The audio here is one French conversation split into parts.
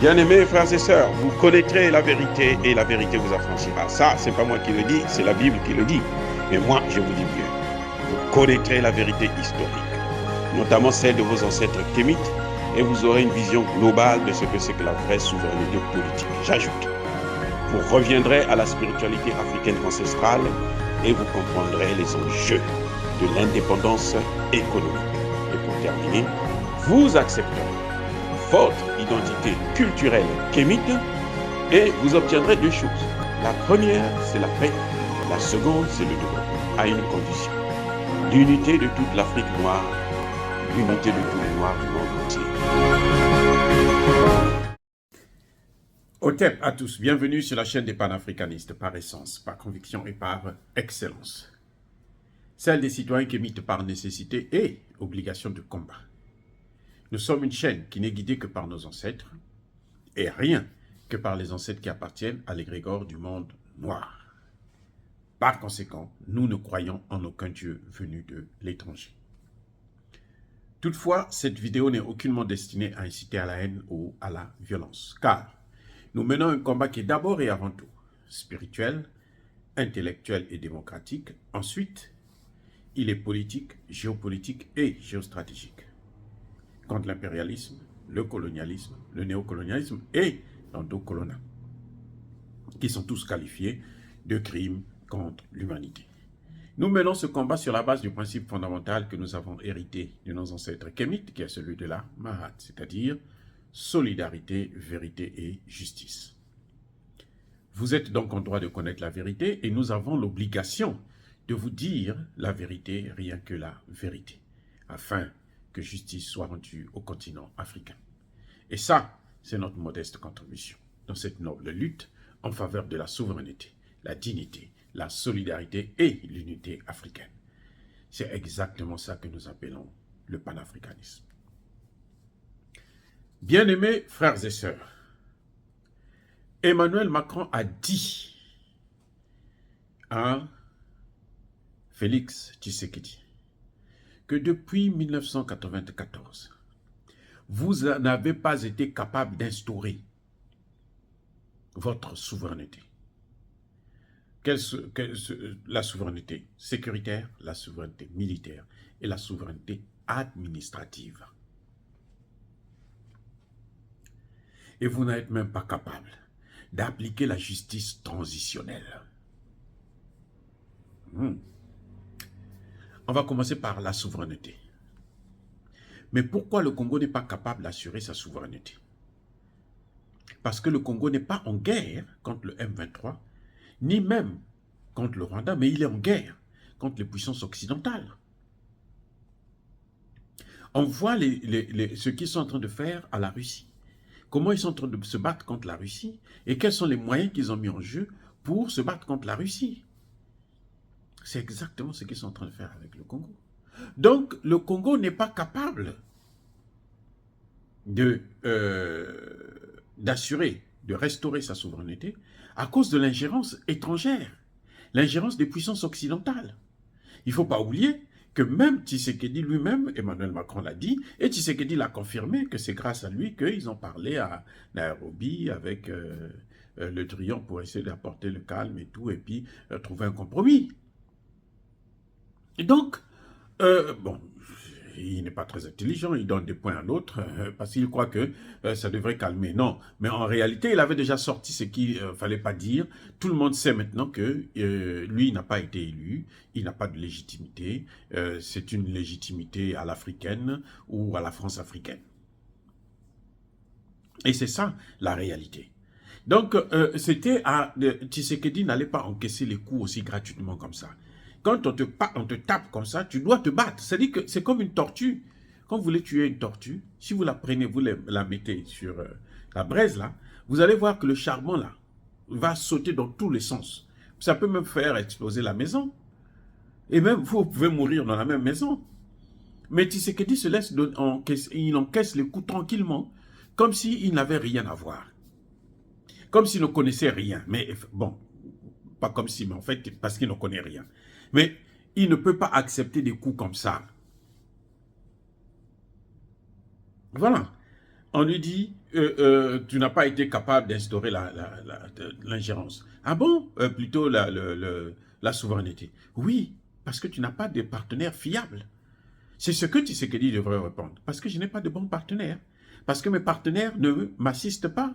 Bien-aimés frères et sœurs, vous connaîtrez la vérité et la vérité vous affranchira. Ça, c'est pas moi qui le dis, c'est la Bible qui le dit. Mais moi, je vous dis mieux. Vous connaîtrez la vérité historique, notamment celle de vos ancêtres kémites, et vous aurez une vision globale de ce que c'est que la vraie souveraineté politique. J'ajoute, vous reviendrez à la spiritualité africaine ancestrale et vous comprendrez les enjeux de l'indépendance économique. Et pour terminer, vous accepterez votre identité culturelle kémite et vous obtiendrez deux choses. La première, c'est la paix. La seconde, c'est le développement, à une condition. L'unité de toute l'Afrique noire, l'unité de tous les Noirs du monde entier. Otep à tous, bienvenue sur la chaîne des panafricanistes, par essence, par conviction et par excellence. Celle des citoyens kémites par nécessité et obligation de combat. Nous sommes une chaîne qui n'est guidée que par nos ancêtres, et rien que par les ancêtres qui appartiennent à l'égrégore du monde noir. Par conséquent, nous ne croyons en aucun Dieu venu de l'étranger. Toutefois, cette vidéo n'est aucunement destinée à inciter à la haine ou à la violence, car nous menons un combat qui est d'abord et avant tout spirituel, intellectuel et démocratique. Ensuite, il est politique, géopolitique et géostratégique. Contre l'impérialisme, le colonialisme, le néocolonialisme et l'endocoloniat, qui sont tous qualifiés de crimes contre l'humanité. Nous menons ce combat sur la base du principe fondamental que nous avons hérité de nos ancêtres kémites, qui est celui de la Mahat, c'est-à-dire solidarité, vérité et justice. Vous êtes donc en droit de connaître la vérité et nous avons l'obligation de vous dire la vérité, rien que la vérité, afin que justice soit rendue au continent africain. Et ça, c'est notre modeste contribution dans cette noble lutte en faveur de la souveraineté, la dignité, la solidarité et l'unité africaine. C'est exactement ça que nous appelons le panafricanisme. Bien-aimés frères et sœurs, Emmanuel Macron a dit à Félix Tshisekedi que depuis 1994, vous n'avez pas été capable d'instaurer votre souveraineté. La souveraineté sécuritaire, la souveraineté militaire et la souveraineté administrative. Et vous n'êtes même pas capable d'appliquer la justice transitionnelle. On va commencer par la souveraineté. Mais pourquoi le Congo n'est pas capable d'assurer sa souveraineté? Parce que le Congo n'est pas en guerre contre le M23, ni même contre le Rwanda, mais il est en guerre contre les puissances occidentales. On voit ce qu'ils sont en train de faire à la Russie. Comment ils sont en train de se battre contre la Russie et quels sont les moyens qu'ils ont mis en jeu pour se battre contre la Russie. C'est exactement ce qu'ils sont en train de faire avec le Congo. Donc, le Congo n'est pas capable d'assurer, de restaurer sa souveraineté à cause de l'ingérence étrangère, l'ingérence des puissances occidentales. Il ne faut pas oublier que même Tshisekedi lui-même, Emmanuel Macron l'a dit, et Tshisekedi l'a confirmé que c'est grâce à lui qu'ils ont parlé à Nairobi avec le Drian pour essayer d'apporter le calme et tout, et puis trouver un compromis. Et donc, bon, il n'est pas très intelligent, il donne des points à l'autre, parce qu'il croit que ça devrait calmer. Non, mais en réalité, il avait déjà sorti ce qu'il ne fallait pas dire. Tout le monde sait maintenant que lui, il n'a pas été élu, il n'a pas de légitimité. C'est une légitimité à l'africaine ou à la France africaine. Et c'est ça, la réalité. Donc, Tshisekedi n'allait pas encaisser les coups aussi gratuitement comme ça. Quand on te tape comme ça, tu dois te battre. C'est-à-dire que c'est comme une tortue. Quand vous voulez tuer une tortue, si vous la prenez, vous la mettez sur la braise là, vous allez voir que le charbon là va sauter dans tous les sens. Ça peut même faire exploser la maison. Et même vous pouvez mourir dans la même maison. Mais Tshisekedi se laisse il encaisse les coups tranquillement, comme s'il n'avait rien à voir. Comme s'il ne connaissait rien. Mais bon, pas comme si, mais en fait, parce qu'il ne connaît rien. Mais il ne peut pas accepter des coups comme ça. Voilà. on lui dit tu n'as pas été capable d'instaurer l'ingérence. Ah bon? Plutôt la souveraineté. Oui, parce que tu n'as pas de partenaire fiable. C'est ce que Tshisekedi devrait répondre. Parce que je n'ai pas de bons partenaires. Parce que mes partenaires ne m'assistent pas.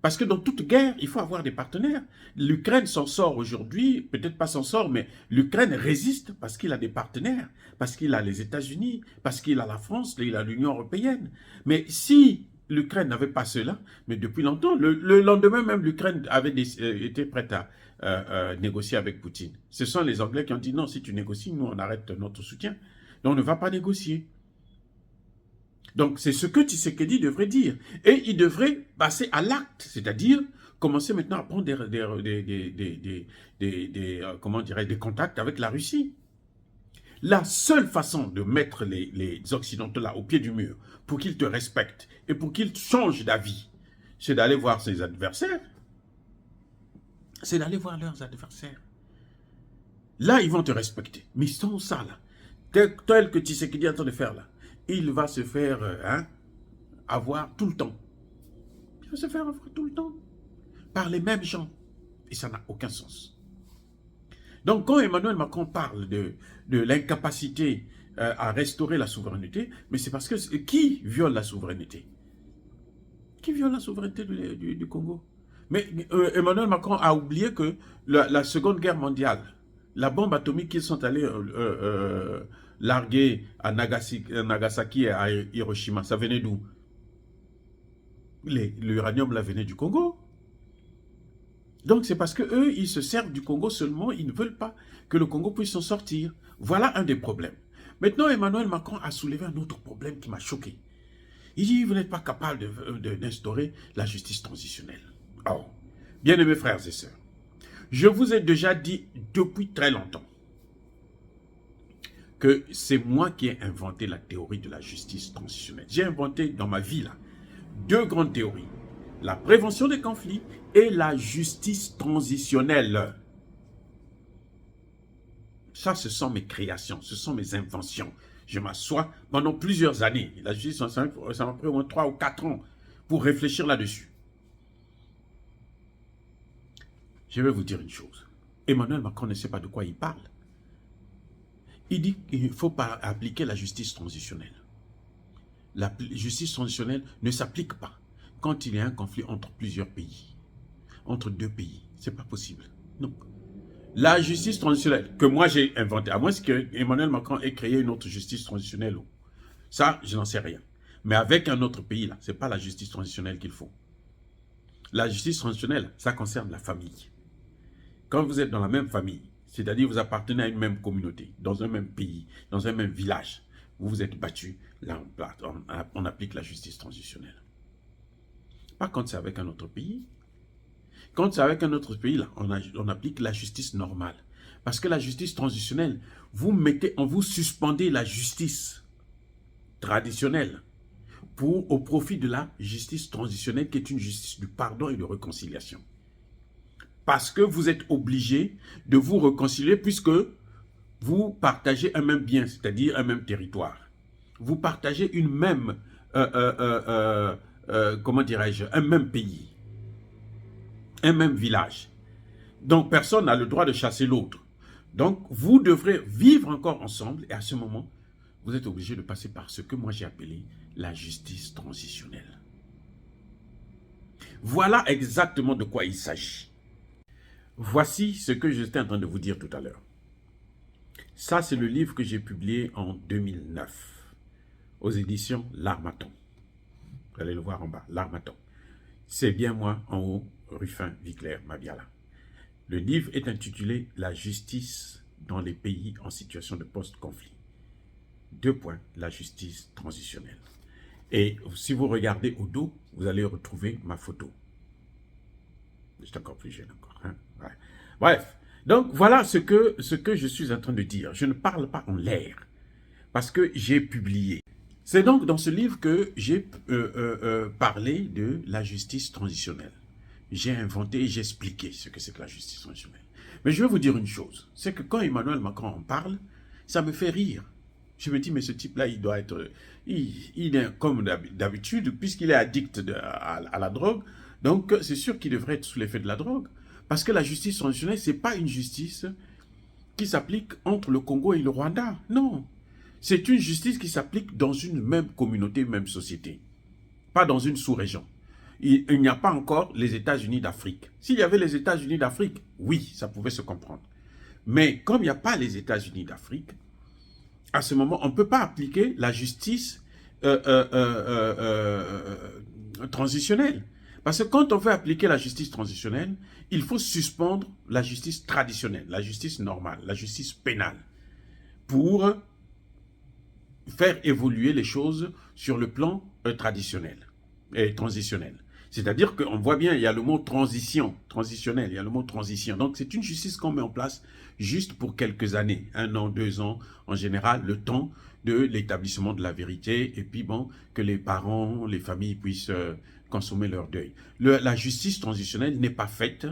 Parce que dans toute guerre, il faut avoir des partenaires. L'Ukraine s'en sort aujourd'hui, peut-être pas s'en sort, mais l'Ukraine résiste parce qu'il a des partenaires, parce qu'il a les États-Unis, parce qu'il a la France, il a l'Union européenne. Mais si l'Ukraine n'avait pas cela, mais depuis longtemps, le lendemain même, l'Ukraine avait été prête à négocier avec Poutine. Ce sont les Anglais qui ont dit non, si tu négocies, nous on arrête notre soutien. Donc on ne va pas négocier. Donc, c'est ce que Tshisekedi devrait dire. Et il devrait passer à l'acte, c'est-à-dire commencer maintenant à prendre des contacts avec la Russie. La seule façon de mettre les Occidentaux là au pied du mur pour qu'ils te respectent et pour qu'ils changent d'avis, c'est d'aller voir ses adversaires. C'est d'aller voir leurs adversaires. Là, ils vont te respecter. Mais sans ça, là, tel que Tshisekedi est en train de faire là, il va se faire avoir tout le temps. Il va se faire avoir tout le temps. Par les mêmes gens. Et ça n'a aucun sens. Donc quand Emmanuel Macron parle de l'incapacité à restaurer la souveraineté, mais c'est parce que qui viole la souveraineté? Qui viole la souveraineté du Congo? Mais Emmanuel Macron a oublié que la Seconde Guerre mondiale, la bombe atomique qu'ils sont allés larguer à Nagasaki et à Hiroshima, ça venait d'où? L'uranium là venait du Congo. Donc c'est parce que eux, ils se servent du Congo seulement, ils ne veulent pas que le Congo puisse s'en sortir. Voilà un des problèmes. Maintenant, Emmanuel Macron a soulevé un autre problème qui m'a choqué. Il dit, vous n'êtes pas capable d'instaurer la justice transitionnelle. Oh, bien-aimés frères et sœurs, je vous ai déjà dit depuis très longtemps que c'est moi qui ai inventé la théorie de la justice transitionnelle. J'ai inventé dans ma vie là, deux grandes théories. La prévention des conflits et la justice transitionnelle. Ça, ce sont mes créations, ce sont mes inventions. Je m'assois pendant plusieurs années. La justice transitionnelle, ça m'a pris au moins 3 ou 4 ans pour réfléchir là-dessus. Je vais vous dire une chose. Emmanuel Macron ne sait pas de quoi il parle. Il dit qu'il ne faut pas appliquer la justice transitionnelle. La justice transitionnelle ne s'applique pas quand il y a un conflit entre plusieurs pays, entre deux pays. Ce n'est pas possible. Non. La justice transitionnelle que moi j'ai inventée, à moins que Emmanuel Macron ait créé une autre justice transitionnelle, ça, je n'en sais rien. Mais avec un autre pays, là, ce n'est pas la justice transitionnelle qu'il faut. La justice transitionnelle, ça concerne la famille. Quand vous êtes dans la même famille, c'est-à-dire vous appartenez à une même communauté, dans un même pays, dans un même village, vous vous êtes battus, là on applique la justice transitionnelle. Par contre, c'est avec un autre pays. Quand c'est avec un autre pays, là, on applique la justice normale. Parce que la justice transitionnelle, vous suspendez la justice traditionnelle au profit de la justice transitionnelle qui est une justice du pardon et de réconciliation. Parce que vous êtes obligé de vous réconcilier puisque vous partagez un même bien, c'est-à-dire un même territoire. Vous partagez une même, comment dirais-je, un même pays, un même village. Donc personne n'a le droit de chasser l'autre. Donc vous devrez vivre encore ensemble et à ce moment, vous êtes obligé de passer par ce que moi j'ai appelé la justice transitionnelle. Voilà exactement de quoi il s'agit. Voici ce que j'étais en train de vous dire tout à l'heure. Ça, c'est le livre que j'ai publié en 2009 aux éditions L'Harmattan. Vous allez le voir en bas, L'Harmattan. C'est bien moi, en haut, Ruffin Vicler Mabiala. Le livre est intitulé « La justice dans les pays en situation de post-conflit ». 2 points, la justice transitionnelle. Et si vous regardez au dos, vous allez retrouver ma photo. C'est encore plus jeune encore. Hein? Ouais. Bref, donc voilà ce que je suis en train de dire. Je ne parle pas en l'air, parce que j'ai publié. C'est donc dans ce livre que j'ai parlé de la justice transitionnelle. J'ai inventé et j'ai expliqué ce que c'est que la justice transitionnelle. Mais je vais vous dire une chose, c'est que quand Emmanuel Macron en parle, ça me fait rire. Je me dis, mais ce type-là, il doit être... Il est comme d'habitude, puisqu'il est addict à la drogue, donc c'est sûr qu'il devrait être sous l'effet de la drogue. Parce que la justice transitionnelle, ce n'est pas une justice qui s'applique entre le Congo et le Rwanda. Non. C'est une justice qui s'applique dans une même communauté, même société. Pas dans une sous-région. Il n'y a pas encore les États-Unis d'Afrique. S'il y avait les États-Unis d'Afrique, oui, ça pouvait se comprendre. Mais comme il n'y a pas les États-Unis d'Afrique, à ce moment, on ne peut pas appliquer la justice transitionnelle. Parce que quand on veut appliquer la justice transitionnelle, il faut suspendre la justice traditionnelle, la justice normale, la justice pénale, pour faire évoluer les choses sur le plan traditionnel et transitionnel. C'est-à-dire qu'on voit bien, il y a le mot transition, transitionnel, il y a le mot transition. Donc c'est une justice qu'on met en place juste pour quelques années, 1 an, 2 ans, en général, le temps de l'établissement de la vérité, et puis bon, que les parents, les familles puissent consommer leur deuil. La justice transitionnelle n'est pas faite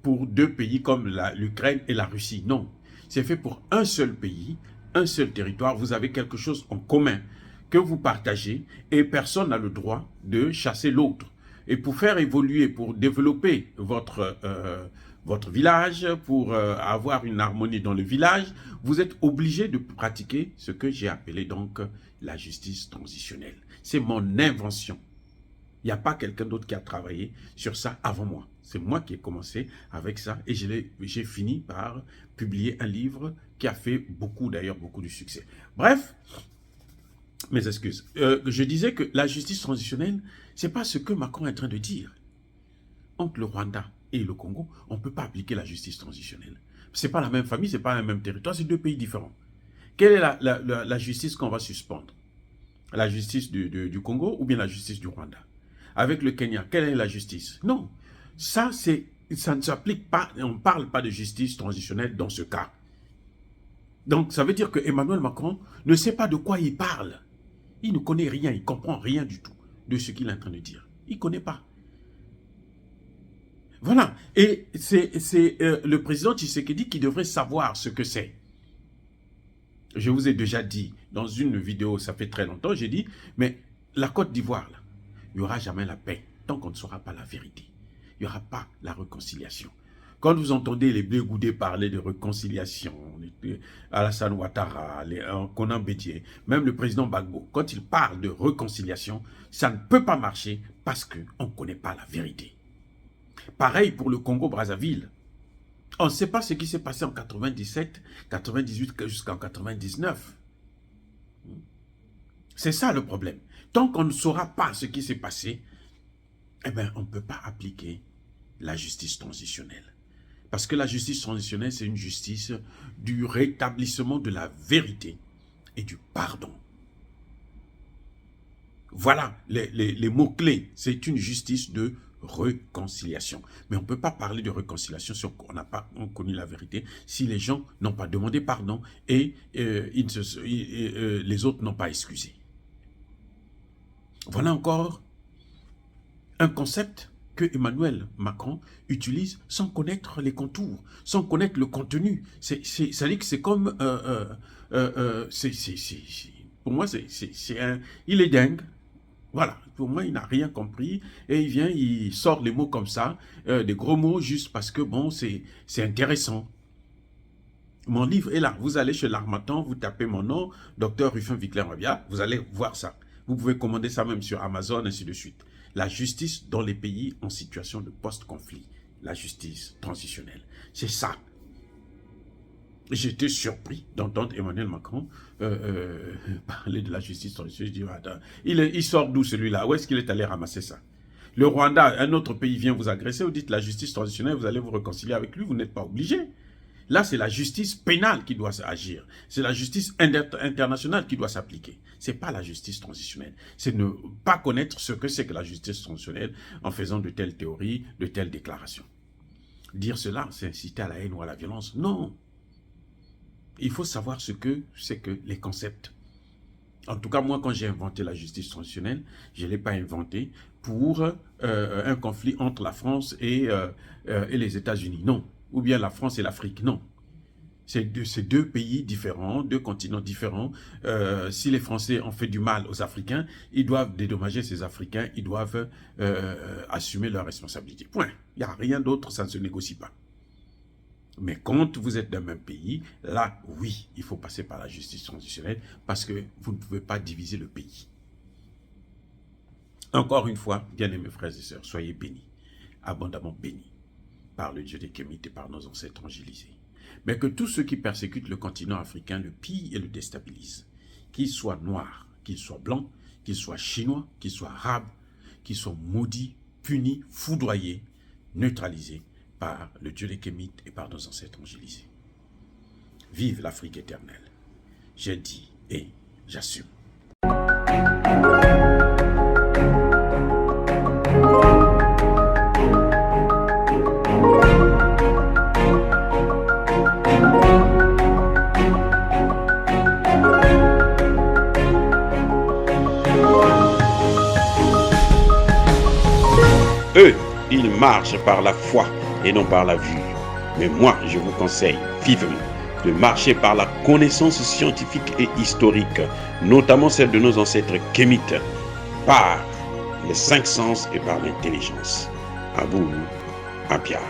pour 2 pays comme l'Ukraine et la Russie, non. C'est fait pour un seul pays, un seul territoire, vous avez quelque chose en commun que vous partagez et personne n'a le droit de chasser l'autre. Et pour faire évoluer, pour développer votre village, pour avoir une harmonie dans le village, vous êtes obligé de pratiquer ce que j'ai appelé donc la justice transitionnelle. C'est mon invention. Il n'y a pas quelqu'un d'autre qui a travaillé sur ça avant moi. C'est moi qui ai commencé avec ça et j'ai fini par publier un livre qui a fait beaucoup de succès. Bref, mes excuses. Je disais que la justice transitionnelle, ce n'est pas ce que Macron est en train de dire. Entre le Rwanda et le Congo, on ne peut pas appliquer la justice transitionnelle. Ce n'est pas la même famille, ce n'est pas le même territoire, c'est 2 pays différents. Quelle est la justice qu'on va suspendre? La justice du Congo ou bien la justice du Rwanda? Avec le Kenya, quelle est la justice? Non, ça ne s'applique pas, on ne parle pas de justice transitionnelle dans ce cas. Donc ça veut dire que Emmanuel Macron ne sait pas de quoi il parle. Il ne connaît rien, il ne comprend rien du tout de ce qu'il est en train de dire. Il ne connaît pas. Voilà, et c'est le président Tshisekedi qui devrait savoir ce que c'est. Je vous ai déjà dit dans une vidéo, ça fait très longtemps, j'ai dit, mais la Côte d'Ivoire, là, il n'y aura jamais la paix tant qu'on ne saura pas la vérité. Il n'y aura pas la réconciliation. Quand vous entendez les Blé Goudé parler de réconciliation, Alassane Ouattara, Konan Bédié, même le président Gbagbo, quand il parle de réconciliation, ça ne peut pas marcher parce qu'on ne connaît pas la vérité. Pareil pour le Congo-Brazzaville. On ne sait pas ce qui s'est passé en 97, 98 jusqu'en 99. C'est ça le problème. Tant qu'on ne saura pas ce qui s'est passé, eh bien, on ne peut pas appliquer la justice transitionnelle. Parce que la justice transitionnelle, c'est une justice du rétablissement de la vérité et du pardon. Voilà les mots-clés. C'est une justice de réconciliation. Mais on ne peut pas parler de réconciliation si on n'a pas connu la vérité, si les gens n'ont pas demandé pardon et les autres n'ont pas excusé. Voilà encore un concept que Emmanuel Macron utilise sans connaître les contours, sans connaître le contenu. Ça dit que c'est comme... pour moi, il est dingue. Voilà, pour moi, il n'a rien compris et il vient, il sort les mots comme ça, des gros mots juste parce que, bon, c'est intéressant. Mon livre est là. Vous allez chez l'Harmattan, vous tapez mon nom, Dr Rufin Wickler-Mabia, vous allez voir ça. Vous pouvez commander ça même sur Amazon, ainsi de suite. La justice dans les pays en situation de post-conflit. La justice transitionnelle. C'est ça. J'étais surpris d'entendre Emmanuel Macron parler de la justice transitionnelle. Je dis, attends, il sort d'où celui-là? Où est-ce qu'il est allé ramasser ça? Le Rwanda, un autre pays vient vous agresser, vous dites la justice transitionnelle, vous allez vous réconcilier avec lui, vous n'êtes pas obligé. Là, c'est la justice pénale qui doit agir. C'est la justice internationale qui doit s'appliquer. Ce n'est pas la justice transitionnelle. C'est ne pas connaître ce que c'est que la justice transitionnelle en faisant de telles théories, de telles déclarations. Dire cela, c'est inciter à la haine ou à la violence. Non. Il faut savoir ce que c'est que les concepts. En tout cas, moi, quand j'ai inventé la justice transitionnelle, je ne l'ai pas inventé pour un conflit entre la France et les États-Unis. Non. Ou bien la France et l'Afrique. Non. C'est deux pays différents, deux continents différents. Si les Français ont fait du mal aux Africains, ils doivent dédommager ces Africains, ils doivent assumer leurs responsabilités. Point. Il n'y a rien d'autre, ça ne se négocie pas. Mais quand vous êtes dans le même pays, là, oui, il faut passer par la justice transitionnelle parce que vous ne pouvez pas diviser le pays. Encore une fois, bien-aimés frères et sœurs, soyez bénis, abondamment bénis par le Dieu des Kémites et par nos ancêtres angélisés. Mais que tous ceux qui persécutent le continent africain le pillent et le déstabilisent, qu'ils soient noirs, qu'ils soient blancs, qu'ils soient chinois, qu'ils soient arabes, qu'ils soient maudits, punis, foudroyés, neutralisés par le Dieu des Kémites et par nos ancêtres angélisés. Vive l'Afrique éternelle. J'ai dit et j'assume. Eux, ils marchent par la foi et non par la vue. Mais moi, je vous conseille vivement de marcher par la connaissance scientifique et historique, notamment celle de nos ancêtres kémites, par les 5 sens et par l'intelligence. À vous, Apia.